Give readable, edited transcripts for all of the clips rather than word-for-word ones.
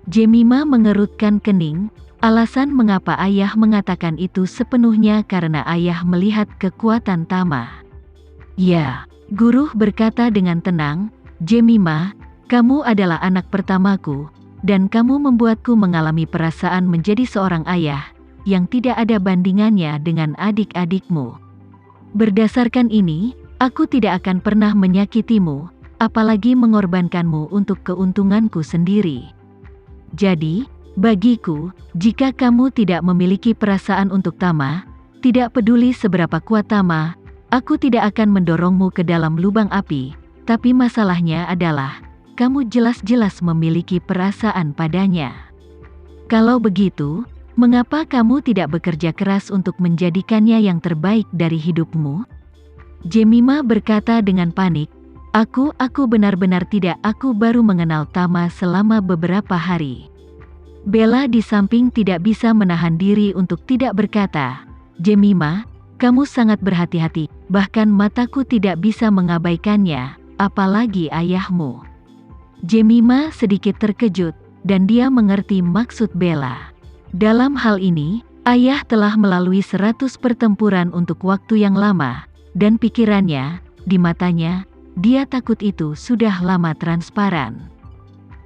Jemima mengerutkan kening. Alasan mengapa ayah mengatakan itu sepenuhnya karena ayah melihat kekuatan Tama. Ya, guru berkata dengan tenang, Jemima, kamu adalah anak pertamaku, dan kamu membuatku mengalami perasaan menjadi seorang ayah, yang tidak ada bandingannya dengan adik-adikmu. Berdasarkan ini, aku tidak akan pernah menyakitimu, apalagi mengorbankanmu untuk keuntunganku sendiri. Jadi, bagiku, jika kamu tidak memiliki perasaan untuk Tama, tidak peduli seberapa kuat Tama, aku tidak akan mendorongmu ke dalam lubang api, tapi masalahnya adalah, kamu jelas-jelas memiliki perasaan padanya. Kalau begitu, mengapa kamu tidak bekerja keras untuk menjadikannya yang terbaik dari hidupmu? Jemima berkata dengan panik, Aku benar-benar tidak, aku baru mengenal Tama selama beberapa hari. Bella di samping tidak bisa menahan diri untuk tidak berkata, Jemima, kamu sangat berhati-hati, bahkan mataku tidak bisa mengabaikannya, apalagi ayahmu. Jemima sedikit terkejut, dan dia mengerti maksud Bella. Dalam hal ini, ayah telah melalui 100 pertempuran untuk waktu yang lama, dan pikirannya, di matanya, dia takut itu sudah lama transparan.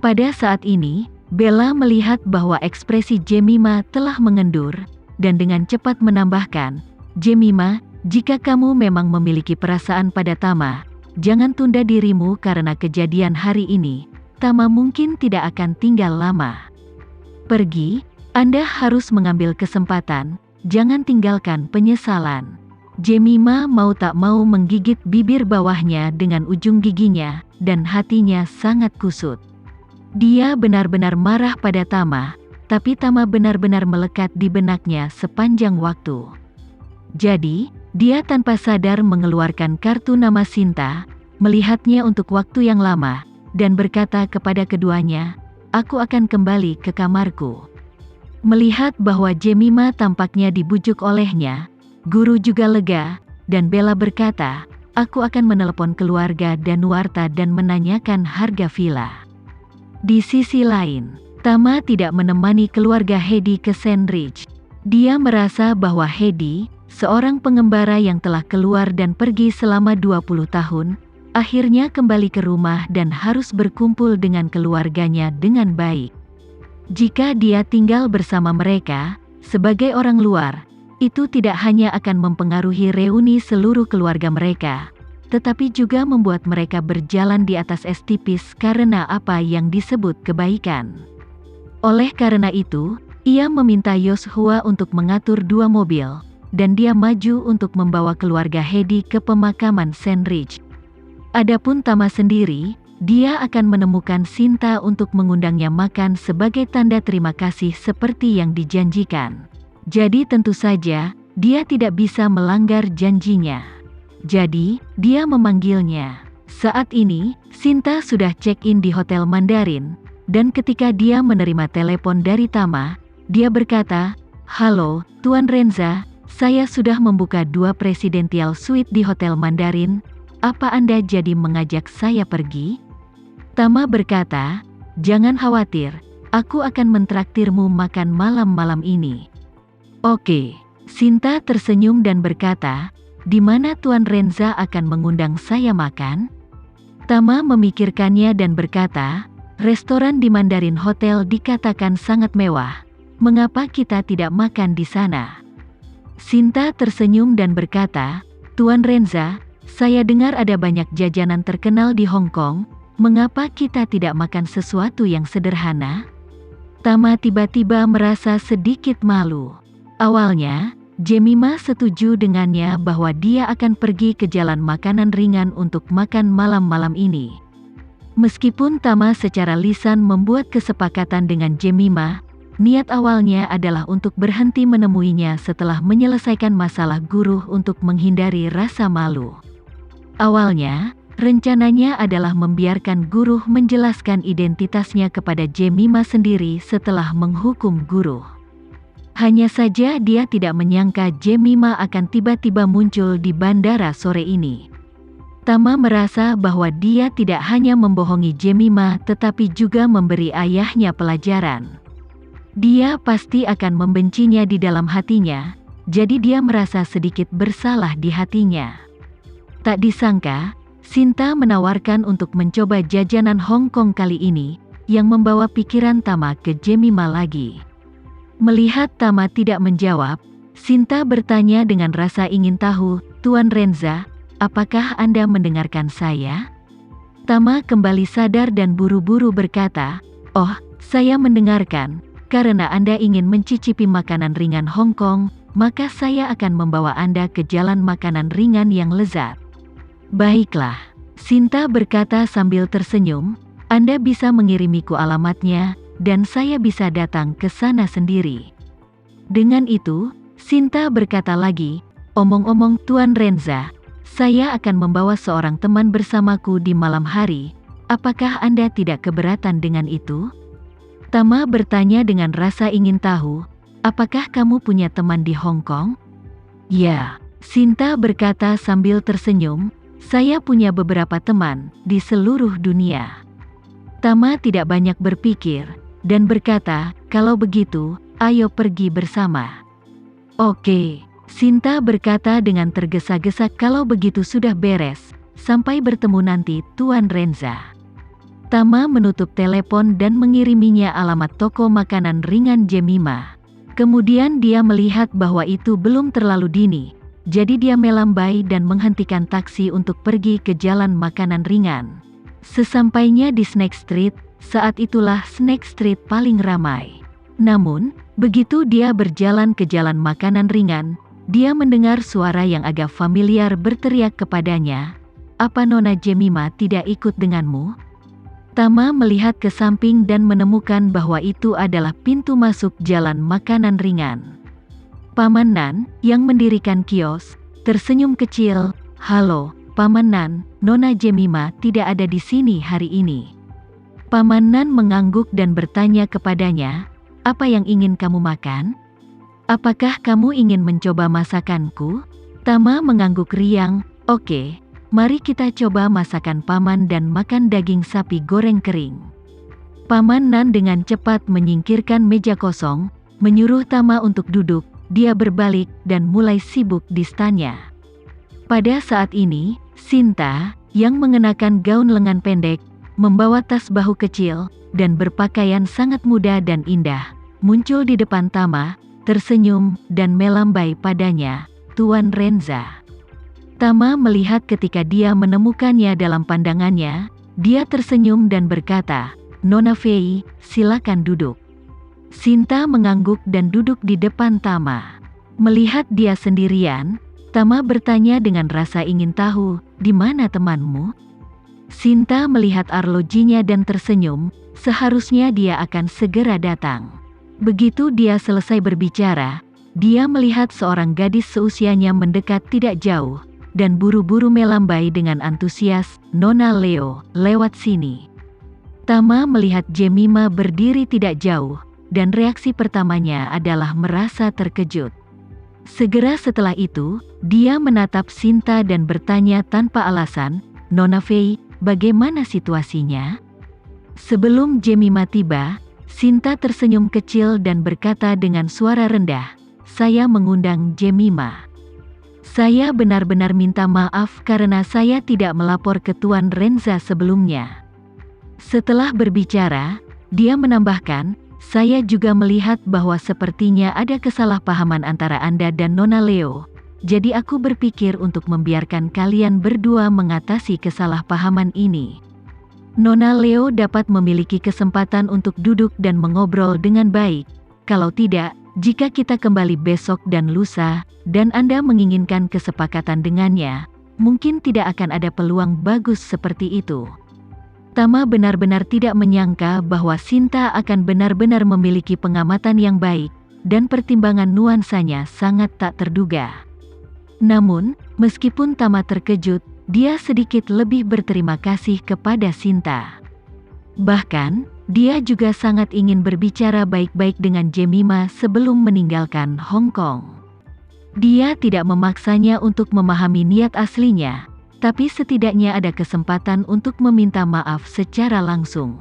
Pada saat ini, Bella melihat bahwa ekspresi Jemima telah mengendur, dan dengan cepat menambahkan, Jemima, jika kamu memang memiliki perasaan pada Tama, jangan tunda dirimu karena kejadian hari ini, Tama mungkin tidak akan tinggal lama. Pergi, Anda harus mengambil kesempatan, jangan tinggalkan penyesalan. Jemima mau tak mau menggigit bibir bawahnya dengan ujung giginya, dan hatinya sangat kusut. Dia benar-benar marah pada Tama, tapi Tama benar-benar melekat di benaknya sepanjang waktu. Jadi, dia tanpa sadar mengeluarkan kartu nama Sinta, melihatnya untuk waktu yang lama, dan berkata kepada keduanya, aku akan kembali ke kamarku. Melihat bahwa Jemima tampaknya dibujuk olehnya, guru juga lega, dan Bella berkata, aku akan menelepon keluarga Danuarta dan menanyakan harga villa. Di sisi lain, Tama tidak menemani keluarga Hedi ke Sandridge. Dia merasa bahwa Hedi, seorang pengembara yang telah keluar dan pergi selama 20 tahun, akhirnya kembali ke rumah dan harus berkumpul dengan keluarganya dengan baik. Jika dia tinggal bersama mereka, sebagai orang luar, itu tidak hanya akan mempengaruhi reuni seluruh keluarga mereka, tetapi juga membuat mereka berjalan di atas es tipis karena apa yang disebut kebaikan. Oleh karena itu, ia meminta Yoshua untuk mengatur 2 mobil, dan dia maju untuk membawa keluarga Hedi ke pemakaman Sandridge. Adapun Tama sendiri, dia akan menemukan Sinta untuk mengundangnya makan sebagai tanda terima kasih seperti yang dijanjikan. Jadi tentu saja, dia tidak bisa melanggar janjinya. Jadi, dia memanggilnya. Saat ini, Sinta sudah check-in di Hotel Mandarin, dan ketika dia menerima telepon dari Tama, dia berkata, Halo, Tuan Renza, saya sudah membuka 2 presidential suite di Hotel Mandarin, apa Anda jadi mengajak saya pergi? Tama berkata, jangan khawatir, aku akan mentraktirmu makan malam-malam ini. Oke, Sinta tersenyum dan berkata, di mana Tuan Renza akan mengundang saya makan? Tama memikirkannya dan berkata, restoran di Mandarin Hotel dikatakan sangat mewah. Mengapa kita tidak makan di sana? Sinta tersenyum dan berkata, Tuan Renza, saya dengar ada banyak jajanan terkenal di Hong Kong. Mengapa kita tidak makan sesuatu yang sederhana? Tama tiba-tiba merasa sedikit malu. Awalnya, Jemima setuju dengannya bahwa dia akan pergi ke jalan makanan ringan untuk makan malam-malam ini. Meskipun Tama secara lisan membuat kesepakatan dengan Jemima, niat awalnya adalah untuk berhenti menemuinya setelah menyelesaikan masalah guru untuk menghindari rasa malu. Awalnya, rencananya adalah membiarkan guru menjelaskan identitasnya kepada Jemima sendiri setelah menghukum guru. Hanya saja dia tidak menyangka Jemima akan tiba-tiba muncul di bandara sore ini. Tama merasa bahwa dia tidak hanya membohongi Jemima tetapi juga memberi ayahnya pelajaran. Dia pasti akan membencinya di dalam hatinya, jadi dia merasa sedikit bersalah di hatinya. Tak disangka, Sinta menawarkan untuk mencoba jajanan Hong Kong kali ini, yang membawa pikiran Tama ke Jemima lagi. Melihat Tama tidak menjawab, Sinta bertanya dengan rasa ingin tahu, "Tuan Renza, apakah Anda mendengarkan saya?" Tama kembali sadar dan buru-buru berkata, "Oh, saya mendengarkan. Karena Anda ingin mencicipi makanan ringan Hong Kong, maka saya akan membawa Anda ke jalan makanan ringan yang lezat." "Baiklah," Sinta berkata sambil tersenyum, "Anda bisa mengirimiku alamatnya, dan saya bisa datang ke sana sendiri." Dengan itu, Sinta berkata lagi, "Omong-omong Tuan Renza, saya akan membawa seorang teman bersamaku di malam hari. Apakah Anda tidak keberatan dengan itu?" Tama bertanya dengan rasa ingin tahu, "Apakah kamu punya teman di Hong Kong?" "Ya," Sinta berkata sambil tersenyum, "saya punya beberapa teman di seluruh dunia." Tama tidak banyak berpikir, dan berkata, "Kalau begitu, ayo pergi bersama." "Oke," Sinta berkata dengan tergesa-gesa, "kalau begitu sudah beres, sampai bertemu nanti Tuan Renza." Tama menutup telepon dan mengiriminya alamat toko makanan ringan Jemima. Kemudian dia melihat bahwa itu belum terlalu dini, jadi dia melambai dan menghentikan taksi untuk pergi ke jalan makanan ringan. Sesampainya di Snack Street, saat itulah Snack Street paling ramai. Namun, begitu dia berjalan ke jalan makanan ringan, dia mendengar suara yang agak familiar berteriak kepadanya, "Apa Nona Jemima tidak ikut denganmu?" Tama melihat ke samping dan menemukan bahwa itu adalah pintu masuk jalan makanan ringan. Paman Nan, yang mendirikan kios, tersenyum kecil, "Halo, Paman Nan, Nona Jemima tidak ada di sini hari ini." Paman Nan mengangguk dan bertanya kepadanya, "Apa yang ingin kamu makan? Apakah kamu ingin mencoba masakanku?" Tama mengangguk riang, "Oke, mari kita coba masakan Paman dan makan daging sapi goreng kering." Paman Nan dengan cepat menyingkirkan meja kosong, menyuruh Tama untuk duduk, dia berbalik dan mulai sibuk di stanya. Pada saat ini, Sinta, yang mengenakan gaun lengan pendek, membawa tas bahu kecil, dan berpakaian sangat muda dan indah, muncul di depan Tama, tersenyum, dan melambai padanya, "Tuan Renza." Tama melihat ketika dia menemukannya dalam pandangannya, dia tersenyum dan berkata, "Nona Fei, silakan duduk." Sinta mengangguk dan duduk di depan Tama. Melihat dia sendirian, Tama bertanya dengan rasa ingin tahu, "Di mana temanmu?" Sinta melihat arlojinya dan tersenyum, seharusnya dia akan segera datang. Begitu dia selesai berbicara, dia melihat seorang gadis seusianya mendekat tidak jauh, dan buru-buru melambai dengan antusias, "Nona Leo, lewat sini." Tama melihat Jemima berdiri tidak jauh, dan reaksi pertamanya adalah merasa terkejut. Segera setelah itu, dia menatap Sinta dan bertanya tanpa alasan, "Nona Fei, bagaimana situasinya?" Sebelum Jemima tiba, Sinta tersenyum kecil dan berkata dengan suara rendah, "Saya mengundang Jemima. Saya benar-benar minta maaf karena saya tidak melapor ke Tuan Renza sebelumnya." Setelah berbicara, dia menambahkan, "Saya juga melihat bahwa sepertinya ada kesalahpahaman antara Anda dan Nona Leo. Jadi aku berpikir untuk membiarkan kalian berdua mengatasi kesalahpahaman ini. Nona Leo dapat memiliki kesempatan untuk duduk dan mengobrol dengan baik. Kalau tidak, jika kita kembali besok dan lusa, dan Anda menginginkan kesepakatan dengannya, mungkin tidak akan ada peluang bagus seperti itu." Tama benar-benar tidak menyangka bahwa Sinta akan benar-benar memiliki pengamatan yang baik, dan pertimbangan nuansanya sangat tak terduga. Namun, meskipun Tama terkejut, dia sedikit lebih berterima kasih kepada Sinta. Bahkan, dia juga sangat ingin berbicara baik-baik dengan Jemima sebelum meninggalkan Hong Kong. Dia tidak memaksanya untuk memahami niat aslinya, tapi setidaknya ada kesempatan untuk meminta maaf secara langsung.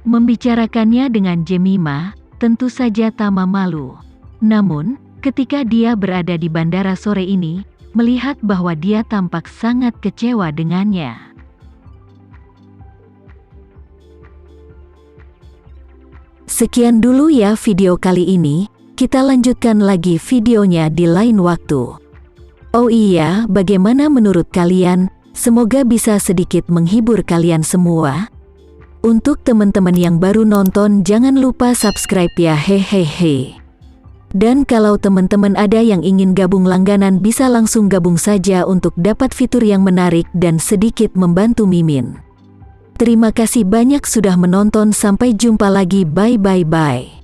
Membicarakannya dengan Jemimah, tentu saja Tama malu. Namun, ketika dia berada di bandara sore ini, melihat bahwa dia tampak sangat kecewa dengannya. Sekian dulu ya video kali ini, kita lanjutkan lagi videonya di lain waktu. Oh iya, bagaimana menurut kalian? Semoga bisa sedikit menghibur kalian semua. Untuk teman-teman yang baru nonton, jangan lupa subscribe ya, hehehe. Dan kalau teman-teman ada yang ingin gabung langganan, bisa langsung gabung saja untuk dapat fitur yang menarik dan sedikit membantu Mimin. Terima kasih banyak sudah menonton, sampai jumpa lagi, bye bye bye.